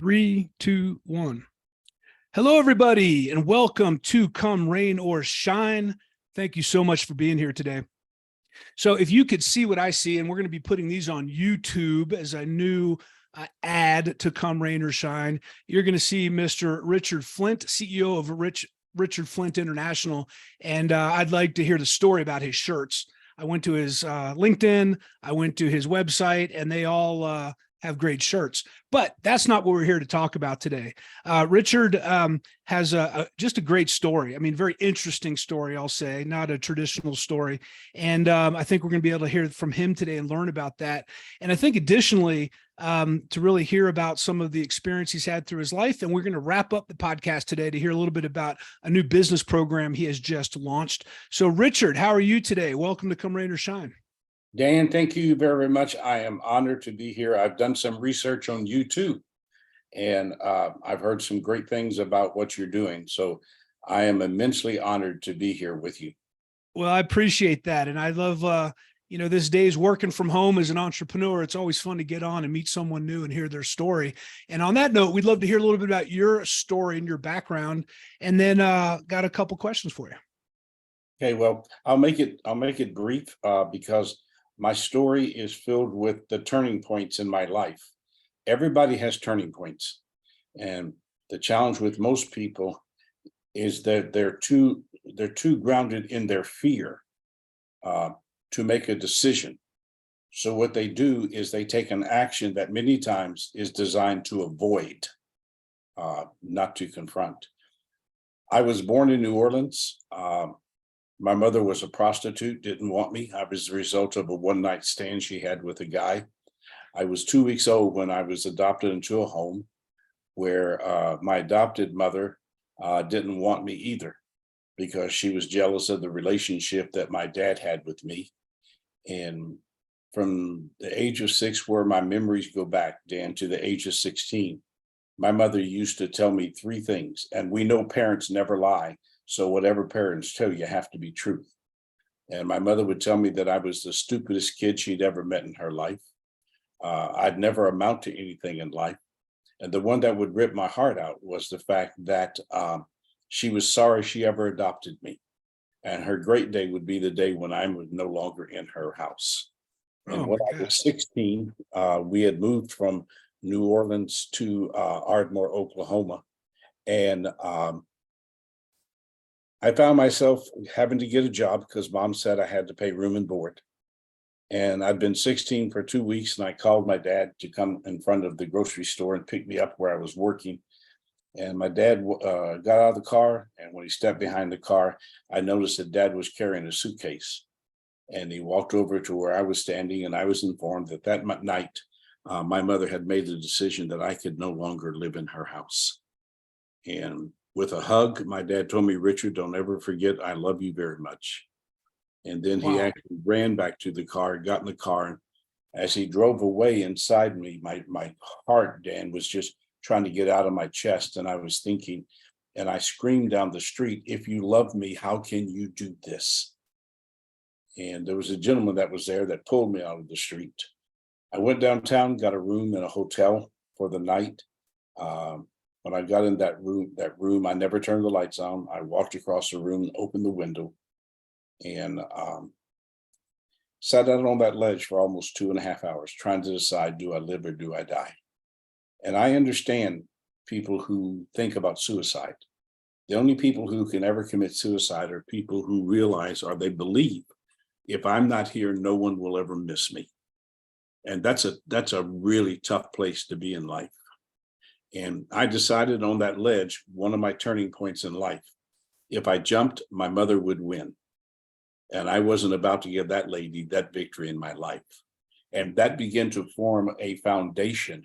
Three, two, one. Hello, everybody, and welcome to Come Rain or Shine. Thank you so much for being here today. So if you could see what I see, and we're going to be putting these on YouTube as a new ad to Come Rain or Shine, you're going to see Mr. Richard Flint, CEO of Richard Flint International. And I'd like to hear the story about his shirts. I went to his LinkedIn, I went to his website, and they all have great shirts. But that's not what we're here to talk about today. Richard has just a great story. I mean, very interesting story, I'll say, not a traditional story. And I think we're going to be able to hear from him today and learn about that. And I think additionally, to really hear about some of the experience he's had through his life. And we're going to wrap up the podcast today to hear a little bit about a new business program he has just launched. So Richard, how are you today? Welcome to Come Rain or Shine. Dan, thank you very much. I am honored to be here. I've done some research on you too, and I've heard some great things about what you're doing. So I am immensely honored to be here with you. Well, I appreciate that. And I love, this day's working from home as an entrepreneur. It's always fun to get on and meet someone new and hear their story. And on that note, we'd love to hear a little bit about your story and your background, and then got a couple questions for you. Okay, well, I'll make it brief because my story is filled with the turning points in my life. Everybody has turning points. And the challenge with most people is that they're too grounded in their fear to make a decision. So what they do is they take an action that many times is designed to avoid, not to confront. I was born in New Orleans. My mother was a prostitute, didn't want me. I was the result of a one-night stand she had with a guy. I was 2 weeks old when I was adopted into a home where my adopted mother didn't want me either because she was jealous of the relationship that my dad had with me. And from the age of 6, where my memories go back, Dan, to the age of 16, my mother used to tell me 3 things. And we know parents never lie. So whatever parents tell you have to be truth. And my mother would tell me that I was the stupidest kid she'd ever met in her life. I'd never amount to anything in life. And the one that would rip my heart out was the fact that she was sorry she ever adopted me. And her great day would be the day when I was no longer in her house. And when I was 16, we had moved from New Orleans to Ardmore, Oklahoma. And I found myself having to get a job because mom said I had to pay room and board. And I'd been 16 for 2 weeks, and I called my dad to come in front of the grocery store and pick me up where I was working. And my dad got out of the car, and when he stepped behind the car, I noticed that dad was carrying a suitcase. And he walked over to where I was standing, and I was informed that that night, my mother had made the decision that I could no longer live in her house. And with a hug, my dad told me, "Richard, don't ever forget, I love you very much." And then he actually ran back to the car, got in the car. And as he drove away inside me, my heart, Dan, was just trying to get out of my chest. And I was thinking, and I screamed down the street, "If you love me, how can you do this?" And there was a gentleman that was there that pulled me out of the street. I went downtown, got a room in a hotel for the night. When I got in that room, I never turned the lights on. I walked across the room and opened the window and sat down on that ledge for almost 2.5 hours, trying to decide, do I live or do I die? And I understand people who think about suicide. The only people who can ever commit suicide are people who realize, or they believe, if I'm not here, no one will ever miss me. And that's a really tough place to be in life. And I decided on that ledge, one of my turning points in life, if I jumped, my mother would win. And I wasn't about to give that lady that victory in my life. And that began to form a foundation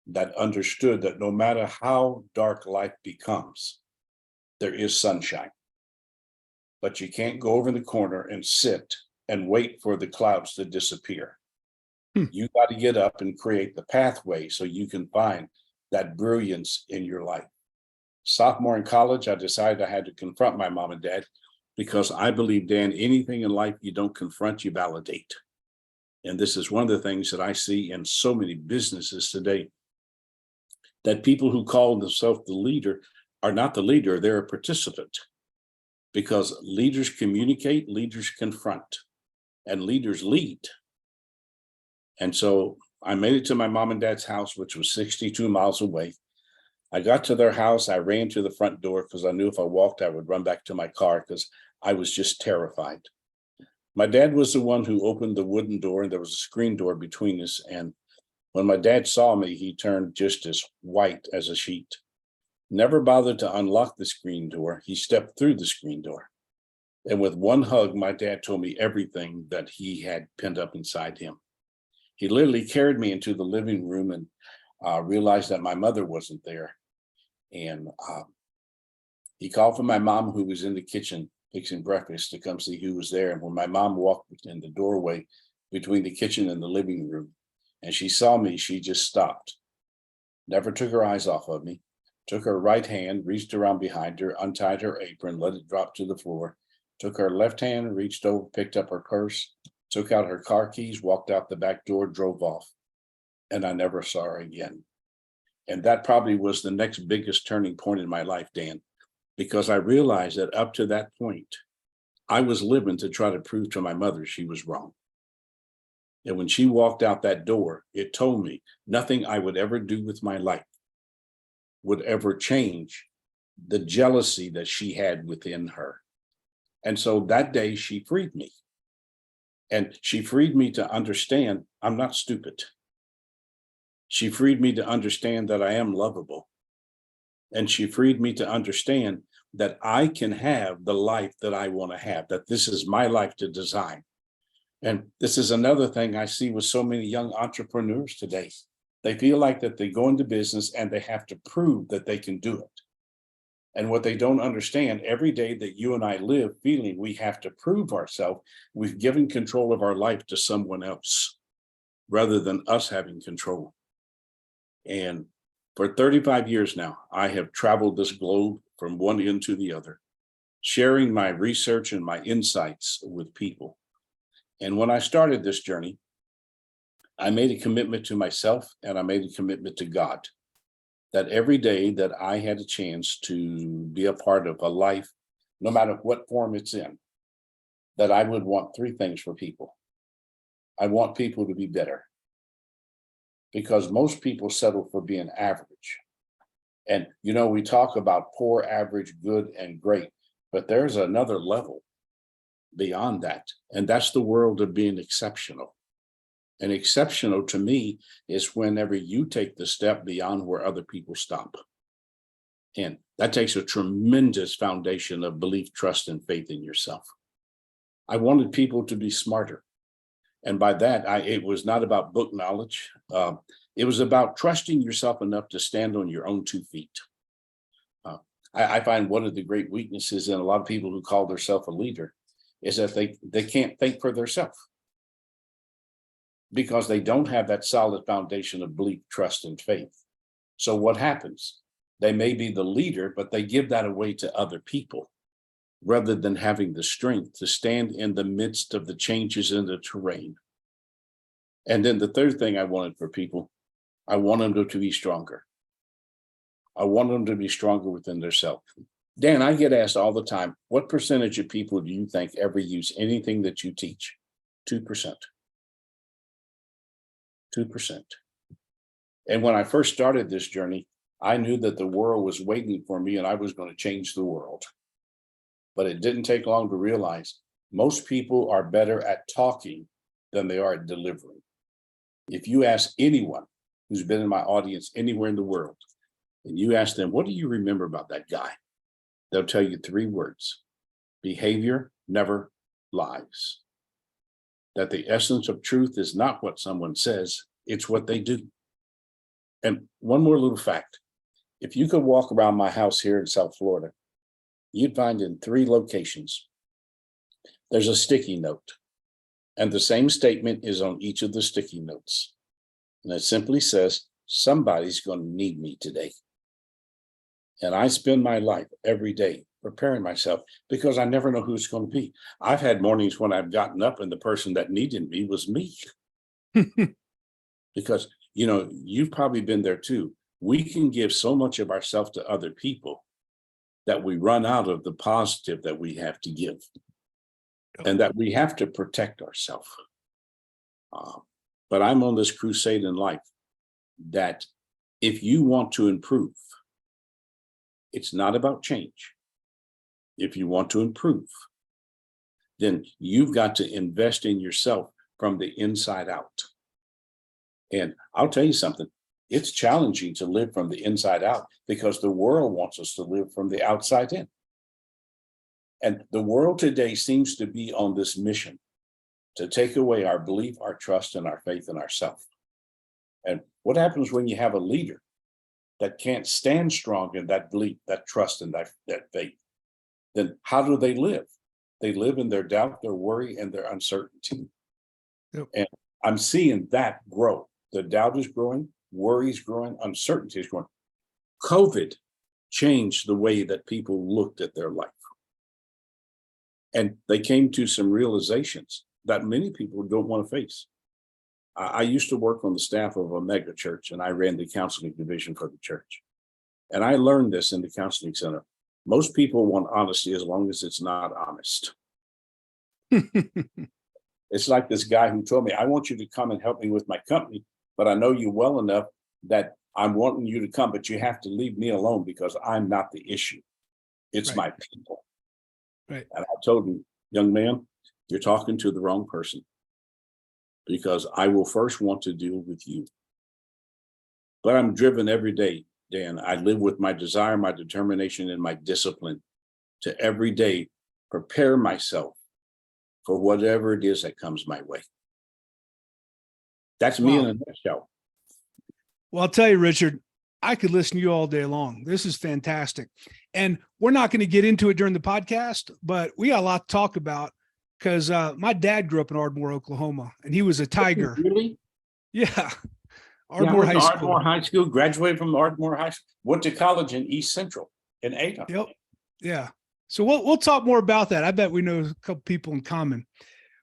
that understood that no matter how dark life becomes, there is sunshine. But you can't go over in the corner and sit and wait for the clouds to disappear. You got to get up and create the pathway so you can find that brilliance in your life. Sophomore in college, I decided I had to confront my mom and dad because I believe, Dan, anything in life you don't confront, you validate. And this is one of the things that I see in so many businesses today. that people who call themselves the leader are not the leader, they're a participant. Because leaders communicate, leaders confront, and leaders lead. And so I made it to my mom and dad's house, which was 62 miles away. I got to their house. I ran to the front door because I knew if I walked, I would run back to my car because I was just terrified. My dad was the one who opened the wooden door, and there was a screen door between us. And when my dad saw me, he turned just as white as a sheet. Never bothered to unlock the screen door. He stepped through the screen door. And with one hug, my dad told me everything that he had pent up inside him. He literally carried me into the living room and realized that my mother wasn't there. And he called for my mom, who was in the kitchen fixing breakfast, to come see who was there. And when my mom walked in the doorway between the kitchen and the living room, and she saw me, she just stopped, never took her eyes off of me, took her right hand, reached around behind her, untied her apron, let it drop to the floor, took her left hand, reached over, picked up her purse, took out her car keys, walked out the back door, drove off. And I never saw her again. And that probably was the next biggest turning point in my life, Dan, because I realized that up to that point, I was living to try to prove to my mother she was wrong. And when she walked out that door, it told me nothing I would ever do with my life would ever change the jealousy that she had within her. And so that day she freed me. And she freed me to understand I'm not stupid. She freed me to understand that I am lovable. And she freed me to understand that I can have the life that I want to have, that this is my life to design. And this is another thing I see with so many young entrepreneurs today. They feel like that they go into business and they have to prove that they can do it. And what they don't understand, every day that you and I live feeling we have to prove ourselves, we've given control of our life to someone else rather than us having control. And for 35 years now, I have traveled this globe from one end to the other, sharing my research and my insights with people. And when I started this journey, I made a commitment to myself and I made a commitment to God that every day that I had a chance to be a part of a life, no matter what form it's in, that I would want three things for people. I want people to be better, because most people settle for being average. And, you know, we talk about poor, average, good, and great, but there's another level beyond that. And that's the world of being exceptional. And exceptional to me is whenever you take the step beyond where other people stop. And that takes a tremendous foundation of belief, trust, and faith in yourself. I wanted people to be smarter. And by that, it was not about book knowledge. It was about trusting yourself enough to stand on your own 2 feet. I find one of the great weaknesses in a lot of people who call themselves a leader is that they can't think for themselves, because they don't have that solid foundation of belief, trust, and faith. So what happens? They may be the leader, but they give that away to other people rather than having the strength to stand in the midst of the changes in the terrain. And then the third thing I wanted for people, I want them to be stronger. I want them to be stronger within themselves. Dan, I get asked all the time, what percentage of people do you think ever use anything that you teach? 2%. 2%. And when I first started this journey, I knew that the world was waiting for me and I was going to change the world. But it didn't take long to realize most people are better at talking than they are at delivering. If you ask anyone who's been in my audience anywhere in the world, and you ask them, what do you remember about that guy? They'll tell you 3 words: behavior never lies. That the essence of truth is not what someone says, it's what they do. And one more little fact. If you could walk around my house here in South Florida, you'd find in 3 locations, there's a sticky note. And the same statement is on each of the sticky notes. And it simply says, somebody's going to need me today. And I spend my life every day preparing myself because I never know who it's going to be. I've had mornings when I've gotten up and the person that needed me was me. Because, you know, you've probably been there too. we can give so much of ourselves to other people that we run out of the positive that we have to give, and that we have to protect ourselves. But I'm on this crusade in life that if you want to improve, it's not about change. If you want to improve, then you've got to invest in yourself from the inside out. And I'll tell you something, it's challenging to live from the inside out because the world wants us to live from the outside in. And the world today seems to be on this mission to take away our belief, our trust, and our faith in ourselves. And what happens when you have a leader that can't stand strong in that belief, that trust, and that faith? Then how do they live? They live in their doubt, their worry, and their uncertainty. Yep. And I'm seeing that grow. The doubt is growing, worry is growing, uncertainty is growing. COVID changed the way that people looked at their life. And they came to some realizations that many people don't want to face. I used to work on the staff of a mega church, and I ran the counseling division for the church. And I learned this in the counseling center. Most people want honesty as long as it's not honest. It's like this guy who told me, I want you to come and help me with my company, but I know you well enough that I'm wanting you to come, but you have to leave me alone because I'm not the issue. It's Right. my people. Right. And I told him, young man, you're talking to the wrong person, because I will first want to deal with you. But I'm driven every day, Dan. I live with my desire, my determination, and my discipline to every day prepare myself for whatever it is that comes my way. That's me in a nutshell. Well, I'll tell you, Richard, I could listen to you all day long. This is fantastic. And we're not going to get into it during the podcast, but we got a lot to talk about because my dad grew up in Ardmore, Oklahoma, and he was a Tiger. Really? Yeah. Ardmore High School. Ardmore High School, graduated from Ardmore High School, went to college in East Central in Ada. Yep. Yeah. So we'll talk more about that. I bet we know a couple people in common.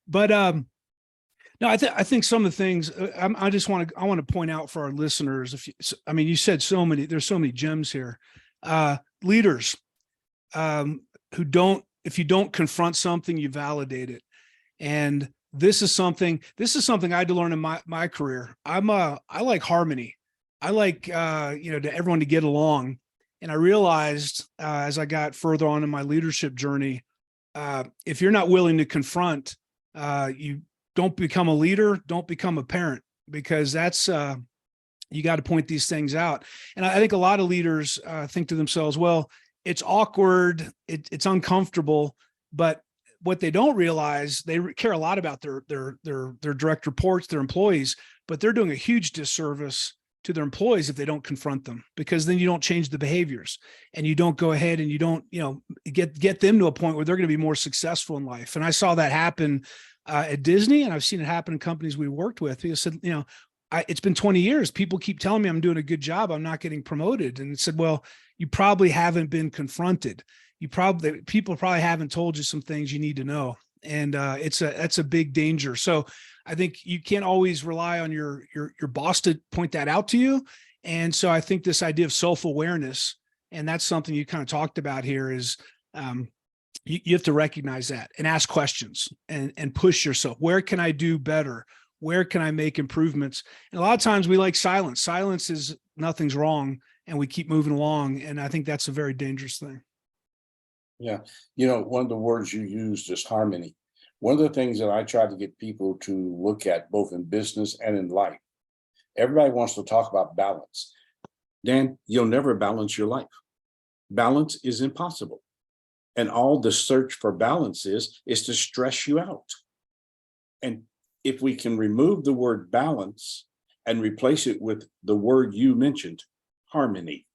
But no, I think some of the things I want to point out for our listeners. You said there's so many gems here. Leaders if you don't confront something, you validate it. And this is something I had to learn in my career. I like harmony. I like everyone to get along. And I realized as I got further on in my leadership journey, if you're not willing to confront, you don't become a leader, don't become a parent, because that's you got to point these things out. And I think a lot of leaders think to themselves, well, it's awkward, it's uncomfortable, but what they don't realize, they care a lot about their direct reports, their employees, but they're doing a huge disservice to their employees if they don't confront them, because then you don't change the behaviors and you don't go ahead and you don't, get them to a point where they're going to be more successful in life. And I saw that happen at Disney, and I've seen it happen in companies we worked with. People said, it's been 20 years. People keep telling me I'm doing a good job. I'm not getting promoted. And it said, well, you probably haven't been confronted. People probably haven't told you some things you need to know. And that's a big danger. So I think you can't always rely on your boss to point that out to you. And so I think this idea of self-awareness, and that's something you kind of talked about here, is you have to recognize that and ask questions and push yourself. Where can I do better? Where can I make improvements? And a lot of times we like silence. Silence is nothing's wrong, and we keep moving along. And I think that's a very dangerous thing. Yeah. One of the words you used is harmony. One of the things that I try to get people to look at, both in business and in life, everybody wants to talk about balance. Dan, you'll never balance your life. Balance is impossible. And all the search for balance is to stress you out. And if we can remove the word balance and replace it with the word you mentioned, harmony,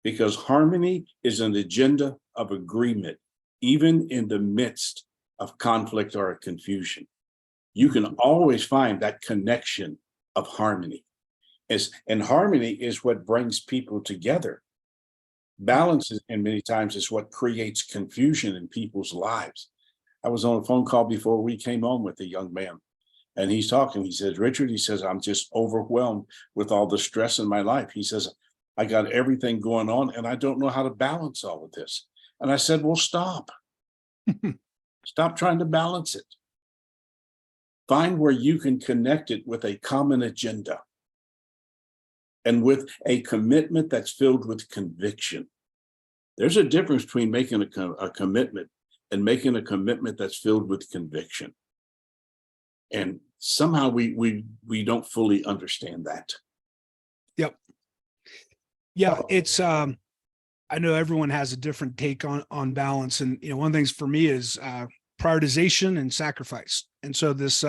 because harmony is an agenda of agreement, even in the midst of conflict or confusion. You can always find that connection of harmony. And harmony is what brings people together. Balance and many times is what creates confusion in people's lives. I was on a phone call before we came on with a young man, And he's talking, he says, Richard, he says, I'm just overwhelmed with all the stress in my life. He says, I got everything going on and I don't know how to balance all of this. And I said, well, stop. Stop trying to balance it. Find where you can connect it with a common agenda and with a commitment that's filled with conviction. There's a difference between making a commitment and making a commitment that's filled with conviction. And somehow we don't fully understand that. Yep. Yeah, it's I know everyone has a different take on balance. And one of the things for me is prioritization and sacrifice. And so this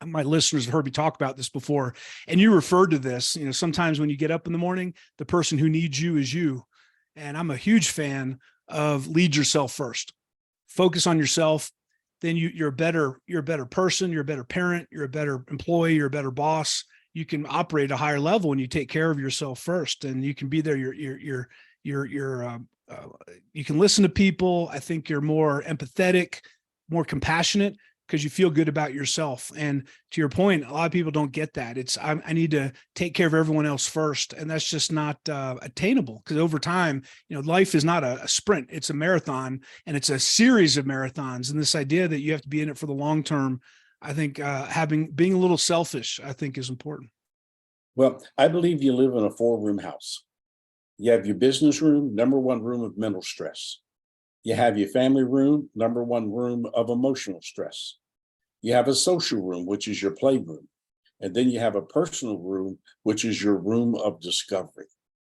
my listeners have heard me talk about this before, and you referred to this. Sometimes when you get up in the morning, the person who needs you is you. And I'm a huge fan of lead yourself first. Focus on yourself. Then you're a better person, you're a better parent, you're a better employee, you're a better boss. You can operate at a higher level when you take care of yourself first, and you can be there. You can listen to people. I think you're more empathetic, more compassionate, because you feel good about yourself. And to your point, a lot of people don't get that. It's I need to take care of everyone else first, and that's just not attainable, because over time, life is not a sprint; it's a marathon, and it's a series of marathons. And this idea that you have to be in it for the long term, I think being a little selfish, I think, is important. Well, I believe you live in a 4-room house. You have your business room, number one room of mental stress. You have your family room, number one room of emotional stress. You have a social room, which is your playroom. And then you have a personal room, which is your room of discovery.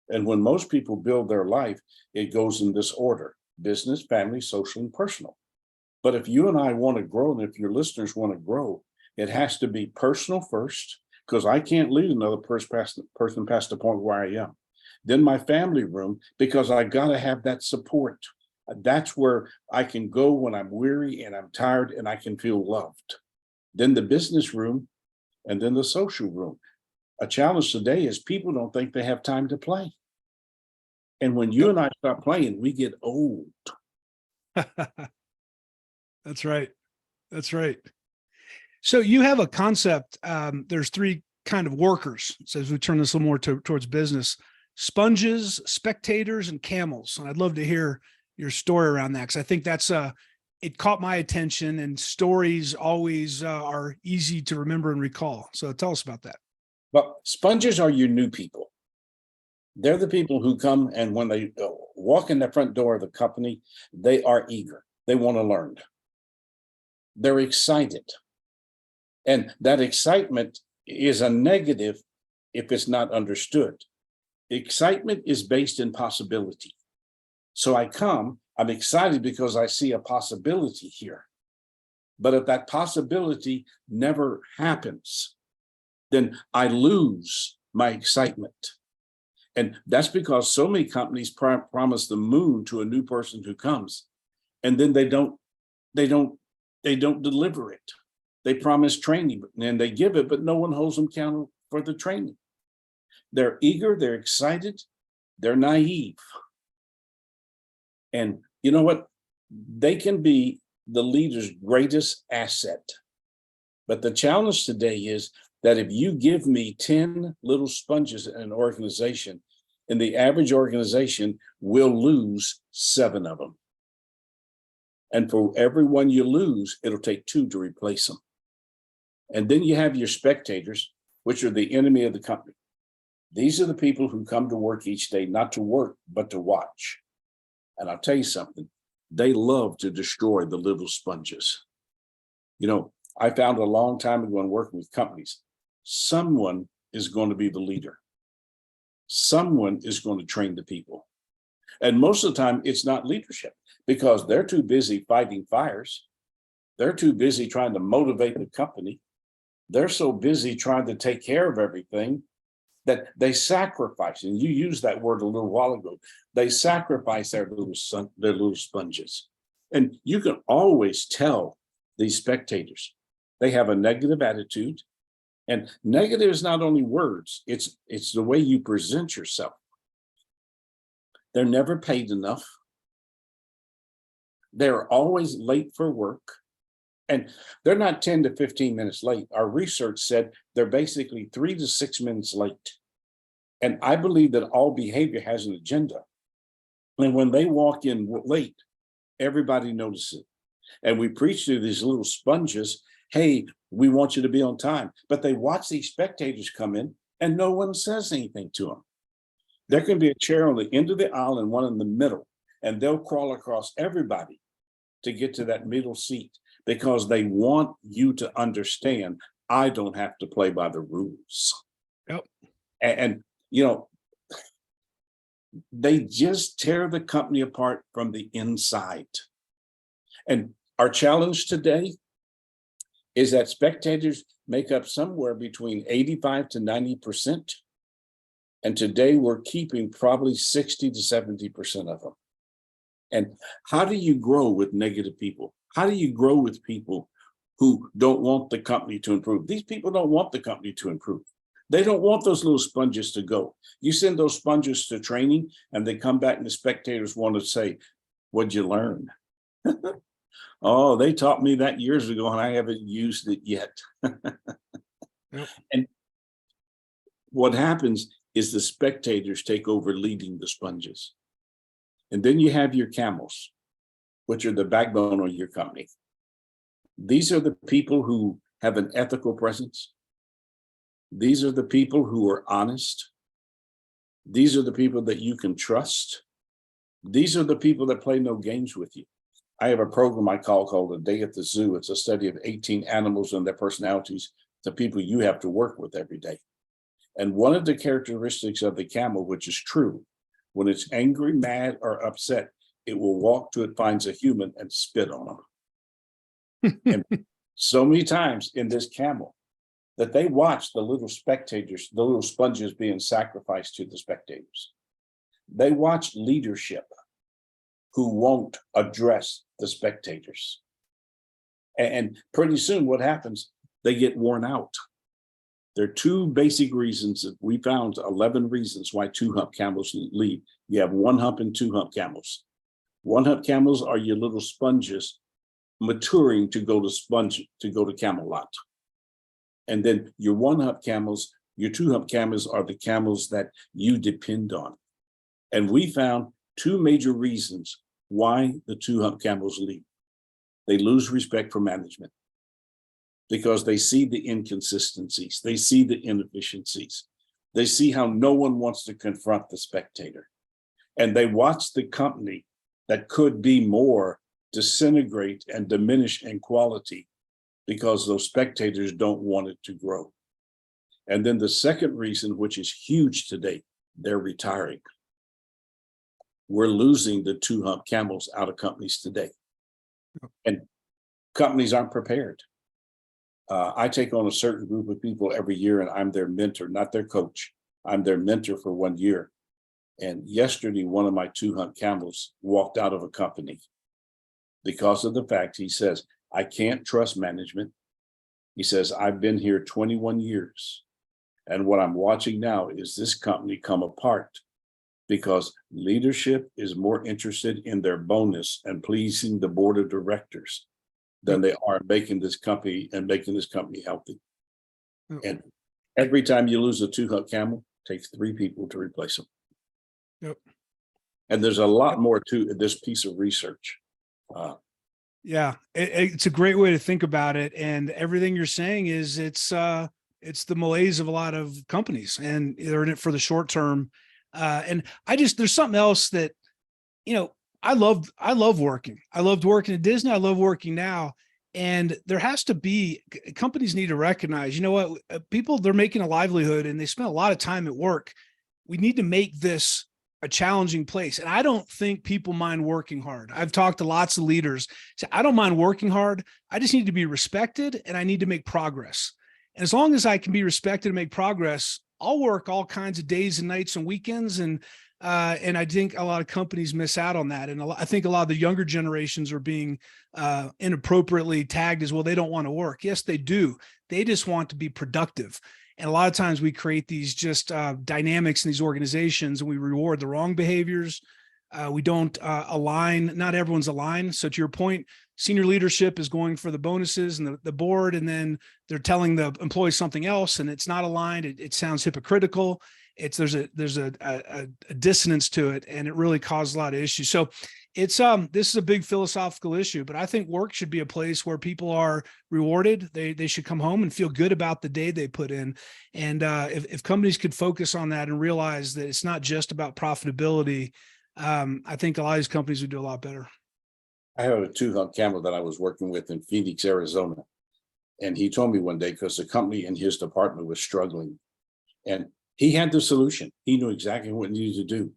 And when most people build their life, it goes in this order: business, family, social, and personal. But if you and I want to grow, and if your listeners want to grow, it has to be personal first, because I can't lead another person past the point where I am. Then my family room, because I got to have that support. That's where I can go when I'm weary and I'm tired and I can feel loved. Then the business room, and then the social room. A challenge today is people don't think they have time to play. And when you and I stop playing, we get old. That's right. That's right. So you have a concept. There's 3 kind of workers. So as we turn this a little more towards business: sponges, spectators, and camels. And I'd love to hear your story around that, because I think that's it caught my attention, and stories always are easy to remember and recall. So tell us about that. Well, sponges are your new people. They're the people who come, and when they walk in the front door of the company, they are eager. They want to learn. They're excited. And that excitement is a negative if it's not understood. Excitement is based in possibility. So I come, I'm excited because I see a possibility here. But if that possibility never happens, then I lose my excitement. And that's because so many companies promise the moon to a new person who comes, and then they don't deliver it. They promise training and they give it, but no one holds them accountable for the training. They're eager, they're excited, they're naive. And you know what? They can be the leader's greatest asset. But the challenge today is that if you give me 10 little sponges in an organization, and the average organization will lose 7 of them. And for every one you lose, it'll take 2 to replace them. And then you have your spectators, which are the enemy of the company. These are the people who come to work each day, not to work, but to watch. And I'll tell you something, they love to destroy the little sponges. I found a long time ago in working with companies, someone is going to be the leader. Someone is going to train the people. And most of the time, it's not leadership, because they're too busy fighting fires. They're too busy trying to motivate the company. They're so busy trying to take care of everything that they sacrifice. And you used that word a little while ago. They sacrifice their little sponges. And you can always tell these spectators, they have a negative attitude. And negative is not only words, it's the way you present yourself. They're never paid enough. They're always late for work. And they're not 10 to 15 minutes late. Our research said they're basically 3 to 6 minutes late. And I believe that all behavior has an agenda. And when they walk in late, everybody notices it. And we preach to these little sponges, hey, we want you to be on time. But they watch these spectators come in and no one says anything to them. There can be a chair on the end of the aisle and one in the middle, and they'll crawl across everybody to get to that middle seat because they want you to understand I don't have to play by the rules. Yep. And you know, they just tear the company apart from the inside. And our challenge today is that spectators make up somewhere between 85 to 90%. And today we're keeping probably 60 to 70% of them. And how do you grow with negative people? How do you grow with people who don't want the company to improve? These people don't want the company to improve. They don't want those little sponges to go. You send those sponges to training and they come back and the spectators want to say, what'd you learn? Oh, they taught me that years ago and I haven't used it yet. Yep. And what happens is the spectators take over leading the sponges. And then you have your camels, which are the backbone of your company. These are the people who have an ethical presence. These are the people who are honest. These are the people that you can trust. These are the people that play no games with you. I have a program I called A Day at the Zoo. It's a study of 18 animals and their personalities, the people you have to work with every day. And one of the characteristics of the camel, which is true, when it's angry, mad, or upset, it will walk till it finds a human and spit on them. And so many times in this camel that they watch the little spectators, the little sponges being sacrificed to the spectators. They watch leadership who won't address the spectators. And pretty soon what happens, they get worn out. There are two basic reasons that we found 11 reasons why two-hump camels leave. You have one hump and two-hump camels. One-hump camels are your little sponges maturing to go to Camelot. And then your one-hump camels, your two-hump camels are the camels that you depend on. And we found two major reasons why the two-hump camels leave. They lose respect for management because they see the inconsistencies, they see the inefficiencies, they see how no one wants to confront the spectator. And they watch the company that could be more disintegrate and diminish in quality because those spectators don't want it to grow. And then the second reason, which is huge today, they're retiring. We're losing the two-hump camels out of companies today. And companies aren't prepared. I take on a certain group of people every year and I'm their mentor, not their coach. I'm their mentor for 1 year. And yesterday, one of my two-hump camels walked out of a company because of the fact he says, I can't trust management. He says, I've been here 21 years. And what I'm watching now is this company come apart because leadership is more interested in their bonus and pleasing the board of directors than they are making this company healthy. And every time you lose a two-hump camel, it takes 3 people to replace them. Yep. And there's a lot more to this piece of research. Yeah, it's a great way to think about it. And everything you're saying is it's the malaise of a lot of companies and they're in it for the short term. And there's something else that, I love working. I loved working at Disney. I love working now. And there has to be, companies need to recognize, people, they're making a livelihood and they spend a lot of time at work. We need to make this a challenging place. And I don't think people mind working hard. I've talked to lots of leaders. Say, I don't mind working hard. I just need to be respected and I need to make progress. And as long as I can be respected and make progress, I'll work all kinds of days and nights and weekends. And I think a lot of companies miss out on that. And I think a lot of the younger generations are being inappropriately tagged as, well, they don't want to work. Yes, they do. They just want to be productive. And a lot of times we create these just dynamics in these organizations and we reward the wrong behaviors. We don't align. Not everyone's aligned. So to your point, senior leadership is going for the bonuses and the board, and then they're telling the employees something else, and it's not aligned. It sounds hypocritical. There's a dissonance to it, and it really causes a lot of issues. So this is a big philosophical issue, but I think work should be a place where people are rewarded. They should come home and feel good about the day they put in. And if companies could focus on that and realize that it's not just about profitability, I think a lot of these companies would do a lot better. I have a tooth camera that I was working with in Phoenix, Arizona. And he told me one day, because the company in his department was struggling, and he had the solution. He knew exactly what he needed to do.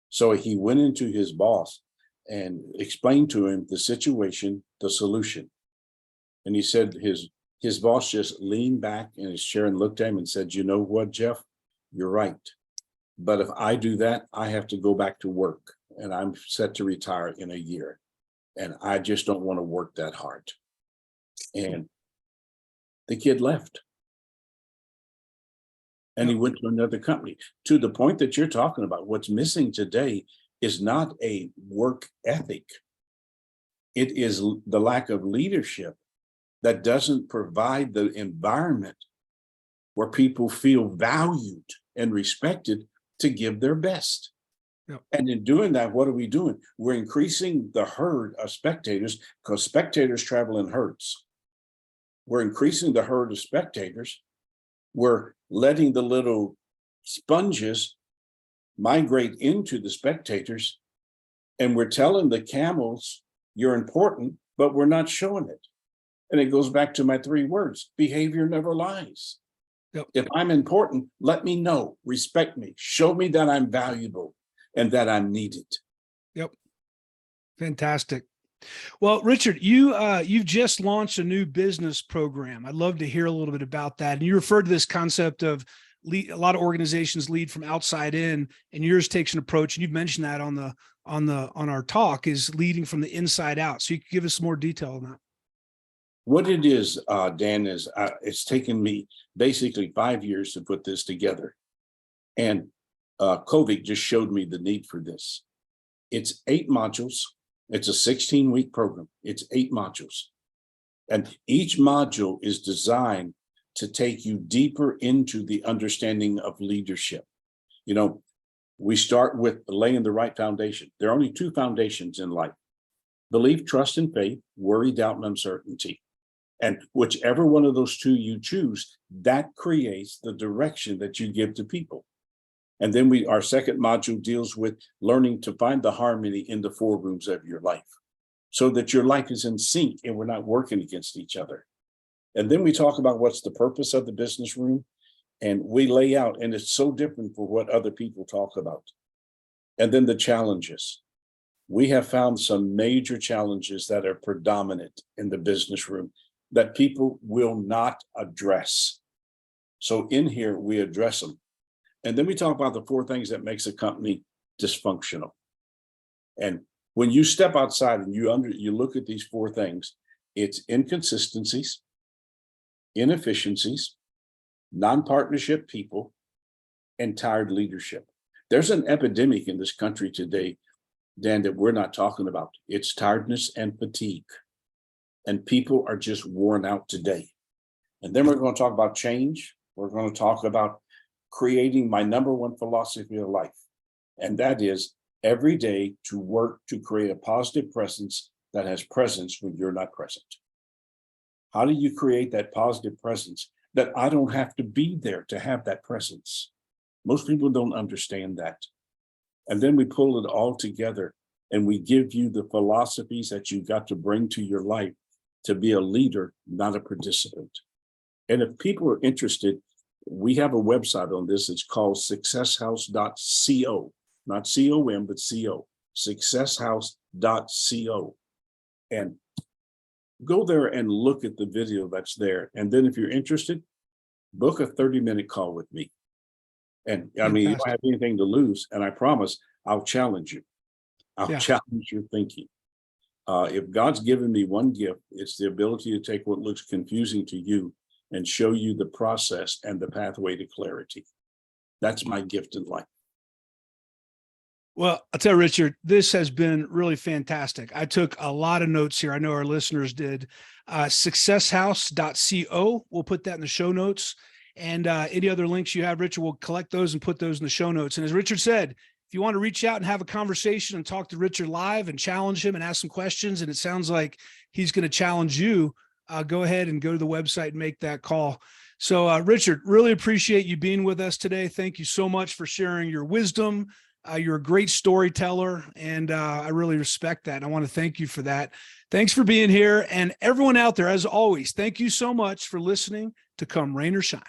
So he went into his boss and explained to him the situation, the solution. And he said his boss just leaned back in his chair and looked at him and said, "You know what, Jeff, you're right. But if I do that, I have to go back to work, and I'm set to retire in a year. And I just don't want to work that hard." And the kid left. And he went to another company. To the point that you're talking about, what's missing today is not a work ethic. It is the lack of leadership that doesn't provide the environment where people feel valued and respected to give their best. Yep. And in doing that, what are we doing? We're increasing the herd of spectators, because spectators travel in herds. We're increasing the herd of spectators. We're letting the little sponges migrate into the spectators, and we're telling the camels, you're important, but we're not showing it. And it goes back to my 3 words: behavior never lies. Yep. If I'm important, let me know, respect me, show me that I'm valuable and that I'm needed. Yep. Fantastic. Well, Richard, you've just launched a new business program. I'd love to hear a little bit about that. And you referred to this concept of a lot of organizations lead from outside in, and yours takes an approach. And you've mentioned that on our talk, is leading from the inside out. So you could give us some more detail on that. What it is, Dan, is it's taken me basically 5 years to put this together. And COVID just showed me the need for this. It's 8 modules. It's a 16-week program. It's 8 modules. And each module is designed to take you deeper into the understanding of leadership. You know, we start with laying the right foundation. There are only 2 foundations in life: belief, trust, and faith; worry, doubt, and uncertainty. And whichever one of those 2 you choose, that creates the direction that you give to people. And then our second module deals with learning to find the harmony in the 4 rooms of your life, so that your life is in sync and we're not working against each other. And then we talk about what's the purpose of the business room, and we lay out, and it's so different for what other people talk about. And then the challenges. We have found some major challenges that are predominant in the business room that people will not address. So in here, we address them. And then we talk about the 4 things that makes a company dysfunctional. And when you step outside and you look at these 4 things, it's inconsistencies, inefficiencies, non-partnership people, and tired leadership. There's an epidemic in this country today, Dan, that we're not talking about. It's tiredness and fatigue. And people are just worn out today. And then we're going to talk about change. We're going to talk about creating my number 1 philosophy of life. And that is every day to work to create a positive presence that has presence when you're not present. How do you create that positive presence that I don't have to be there to have that presence? Most people don't understand that. And then we pull it all together and we give you the philosophies that you've got to bring to your life to be a leader, not a participant. And if people are interested, we have a website on this. It's called successhouse.co, not COM, but CO, successhouse.co. And go there and look at the video that's there. And then if you're interested, book a 30-minute call with me. And I mean, you don't have anything to lose. And I promise I'll challenge you. I'll challenge your thinking. If God's given me one gift, it's the ability to take what looks confusing to you and show you the process and the pathway to clarity. That's my gift in life. Well, I'll tell you, Richard, this has been really fantastic. I took a lot of notes here. I know our listeners did. Successhouse.co. We'll put that in the show notes. And any other links you have, Richard, we'll collect those and put those in the show notes. And as Richard said, if you want to reach out and have a conversation and talk to Richard live and challenge him and ask some questions, and it sounds like he's going to challenge you, go ahead and go to the website and make that call. So, Richard, really appreciate you being with us today. Thank you so much for sharing your wisdom. You're a great storyteller, and I really respect that. And I want to thank you for that. Thanks for being here. And everyone out there, as always, thank you so much for listening to Come Rain or Shine.